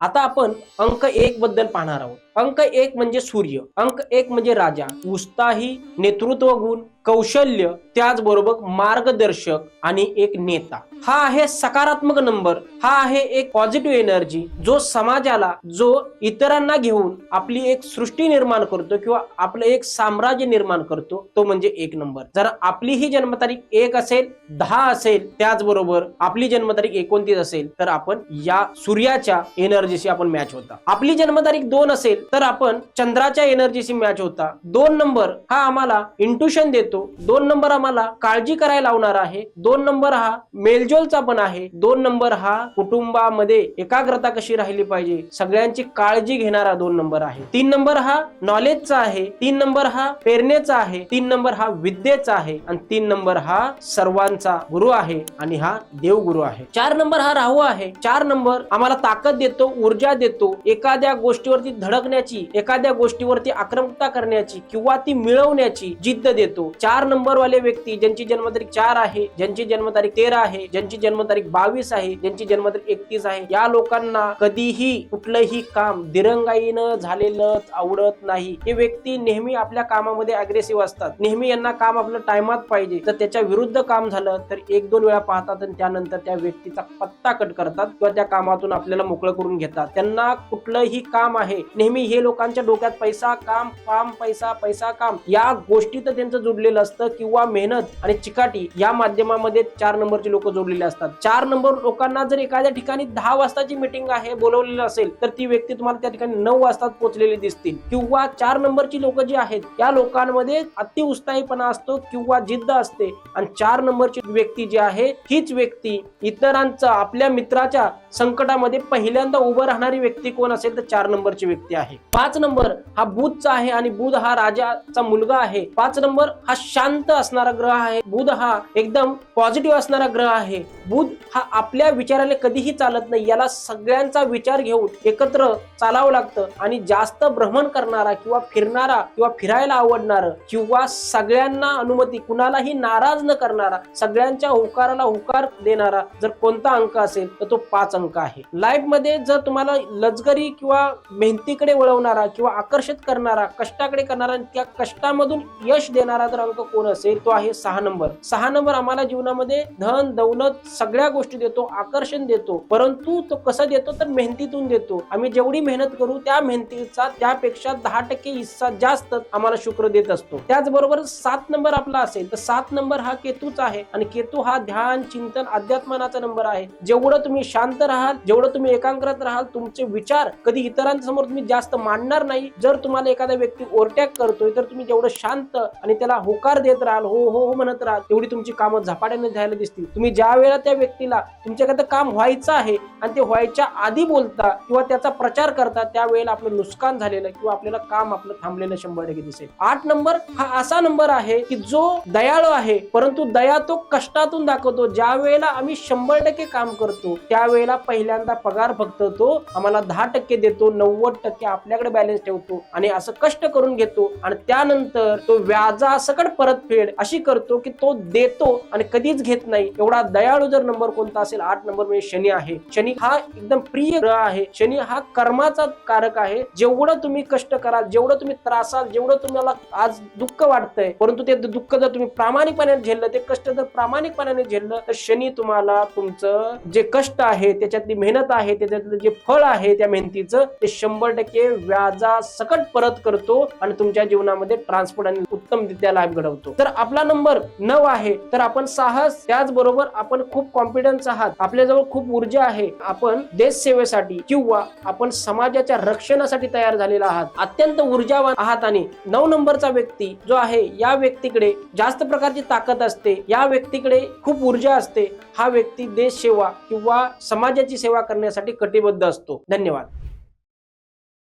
आता आपण अंक 1 बद्दल पाहणार आहोत। अंक 1 म्हणजे सूर्य, अंक 1 म्हणजे राजा, उत्साही, नेतृत्व गुण, कौशल्य, त्याचबरोबर मार्गदर्शक आणि एक नेता। हा आहे सकारात्मक नंबर, हा आहे एक पॉझिटिव्ह एनर्जी, जो समाजाला, जो इतरांना घेऊन आपली एक सृष्टी निर्माण करतो किंवा आपलं एक साम्राज्य निर्माण करतो, तो म्हणजे 1 नंबर। जर आपली ही जन्मतारीख 1 असेल, 10 असेल, त्याचबरोबर आपली जन्मतारीख 29 असेल, तर आपण या सूर्याच्या एनर्जीशी आपण मॅच होता। आपली जन्मतारीख 2 असेल तर आपण चंद्राच्या एनर्जीशी मॅच होता। 2 नंबर हा आम्हाला इंट्युशन देतो, 2 नंबर आम्हाला काळजी करायला लावणार आहे, 2 नंबर हा मेलजोलचा पण आहे, 2 नंबर हा कुटुंबामध्ये एकाग्रता कशी राहिली पाहिजे सगळ्यांची काळजी घेणारा 2 नंबर आहे। 3 नंबर हा नॉलेजचा आहे, 3 नंबर हा प्रेरणेचा आहे, 3 नंबर हा विद्येचा आहे आणि 3 नंबर हा सर्वांचा गुरु आहे आणि हा देवगुरु आहे। 4 नंबर हा राहू आहे, 4 नंबर आम्हाला ताकद देतो, ऊर्जा देतो, एखाद्या गोष्टीवरती धडकण्याची, एखाद्या गोष्टीवरती आक्रमकता करण्याची किंवा ती मिळवण्याची जिद्द देतो। 4 नंबर वाले व्यक्ती ज्यांची जन्मतारीख 4 आहे, ज्यांची जन्मतारीख 13 आहे, ज्यांची जन्मतारीख 22 आहे, ज्यांची जन्मतारीख 31 आहे, या लोकांना कधीही कुठलंही काम दिरंगाईनं झालेलं आवडत नाही। हे व्यक्ती नेहमी आपल्या कामामध्ये अग्रेसिव्ह असतात, नेहमी यांना काम आपलं टायमात पाहिजे। जर त्याच्या विरुद्ध काम झालं तर 1-2 वेळा पाहतात आणि त्यानंतर त्या व्यक्तीचा पत्ता कट करतात किंवा त्या कामातून आपल्याला मोकळं करून घेतात। त्यांना कुठलंही काम आहे, नेहमी हे लोकांच्या डोक्यात पैसा काम काम पैसा पैसा काम या गोष्टीत त्यांचं जोडलेलं असतं किंवा मेहनत आणि चिकाटी या माध्यमामध्ये 4 नंबरचे लोक जोडलेले असतात। 4 नंबर लोकांना जर एखाद्या ठिकाणी 10 वाजताची मीटिंग आहे बोलवलेलं असेल तर ती व्यक्ती तुम्हाला त्या ठिकाणी 9 वाजता पोहोचलेली दिसतील किंवा 4 नंबरची लोक जी आहेत या लोकांमध्ये अति उत्साहीपणा असतो किंवा जिद्द असते आणि 4 नंबरची व्यक्ती जी आहे हीच व्यक्ती इतरांचं, आपल्या मित्राच्या संकटामध्ये पहिल्यांदा उभं राहणारी व्यक्ती कोण असेल तर 4 नंबरची व्यक्ती आहे। 5 नंबर हा बुधचा आहे आणि बुध हा राजाचा मुलगा आहे। 5 नंबर हा शांत असणारा ग्रह आहे, बुध हा एकदम पॉझिटिव्ह असणारा ग्रह आहे। बुध हा आपल्या विचाराने कधीही चालत नाही, याला सगळ्यांचा विचार घेऊन एकत्र चालावं लागतं आणि जास्त भ्रमण करणारा किंवा फिरणारा किंवा फिरायला आवडणारा किंवा सगळ्यांना अनुमती, कुणालाही नाराज न करणारा, सगळ्यांच्या होकाराला होकार देणारा जर कोणता अंक असेल तर तो 5 अंक आहे। लाईफ मध्ये जर तुम्हाला लजगरी किंवा मेहनतीकडे वळवणारा किंवा आकर्षित करणारा, कष्टाकडे करणारा, त्या कष्टामधून यश देणारा जर अंक कोण असेल तो आहे 6 नंबर। 6 नंबर आम्हाला जीवनामध्ये धन दौलत सगळ्या गोष्टी देतो, आकर्षण देतो, परंतु तो कसं देतो तर मेहनतीतून देतो। आम्ही जेवढी मेहनत करू त्या मेहनतीचा त्यापेक्षा 10% हिस्सा जास्त आम्हाला शुक्र देत असतो। त्याचबरोबर 7 नंबर आपला असेल तर 7 नंबर हा केतूचा आहे आणि केतू हा ध्यान चिंतन अध्यात्मानाचा नंबर आहे। जेवढं तुम्ही शांत राहाल, जेवढं तुम्ही एकाग्रत राहाल, तुमचे विचार कधी इतरांसमोर तुम्ही जास्त मांडणार नाही। जर तुम्हाला एखादा व्यक्ती ओव्हरटॅक करतोय तर तुम्ही जेवढं शांत आणि त्याला होकार देत राहाल, हो हो हो म्हणत राहाल, तेवढी तुमची कामं झपाट्याने झायला दिसतील। तुम्ही ज्या वेळेला त्या व्यक्तीला तुमच्याकडे काम व्हायचं आहे आणि ते व्हायच्या आधी बोलता किंवा त्याचा प्रचार करता त्यावेळेला आपलं नुकसान झालेलं किंवा आपल्याला काम आपलं थांबलेलं 100% दिसेल। 8 नंबर हा असा नंबर आहे की जो दयाळू आहे, परंतु दया तो कष्टातून दाखवतो। ज्या वेळेला आम्ही 100% काम करतो त्यावेळेला पहिल्यांदा पगार फक्त तो आम्हाला 10% देतो, 90% आपल्याकडे बॅलन्स ठेवतो आणि असं कष्ट करून घेतो आणि त्यानंतर तो व्याजासकट परतफेड अशी करतो की तो देतो आणि कधीच घेत नाही। एवढा दयाळू जर नंबर कोणता असेल 8 नंबर म्हणजे शनी आहे। शनी हा एकदम प्रिय ग्रह आहे, शनी हा कर्माचा कारक आहे। जेवढं तुम्ही कष्ट कराल, जेवढं तुम्ही त्रासाल, जेवढं तुम्हाला आज दुःख वाटतंय, परंतु ते दुःख जर तुम्ही प्रामाणिकपणे झेललं, ते कष्ट जर प्रामाणिकपणे झेललं तर शनी तुम्हाला तुमचं जे कष्ट आहे, त्याच्यातली मेहनत आहे, त्याच्यातलं जे फळ आहे त्या मेहनतीचं ते 100% व्याजासकट परत करतो आणि तुमच्या जीवनामध्ये ट्रान्सपोर्ट आणि उत्तमरित्या लाभ घडवतो। तर आपला नंबर 9 आहे तर आपण साहस, त्याचबरोबर आपण खूप कॉन्फिडन्स आहात, आपल्याजवळ खूप ऊर्जा आहे, आपण देश सेवेसाठी किंवा आपण समाजाच्या रक्षणासाठी तयार झालेला आहात, अत्यंत ऊर्जावान आहात आणि 9 नंबरचा व्यक्ती जो आहे या व्यक्तीकडे जास्त प्रकारची ताकद असते, या व्यक्तीकडे खूप ऊर्जा असते। हा व्यक्ती देश सेवा किंवा समाजाची सेवा करण्यासाठी कटिबद्ध असतो। धन्यवाद।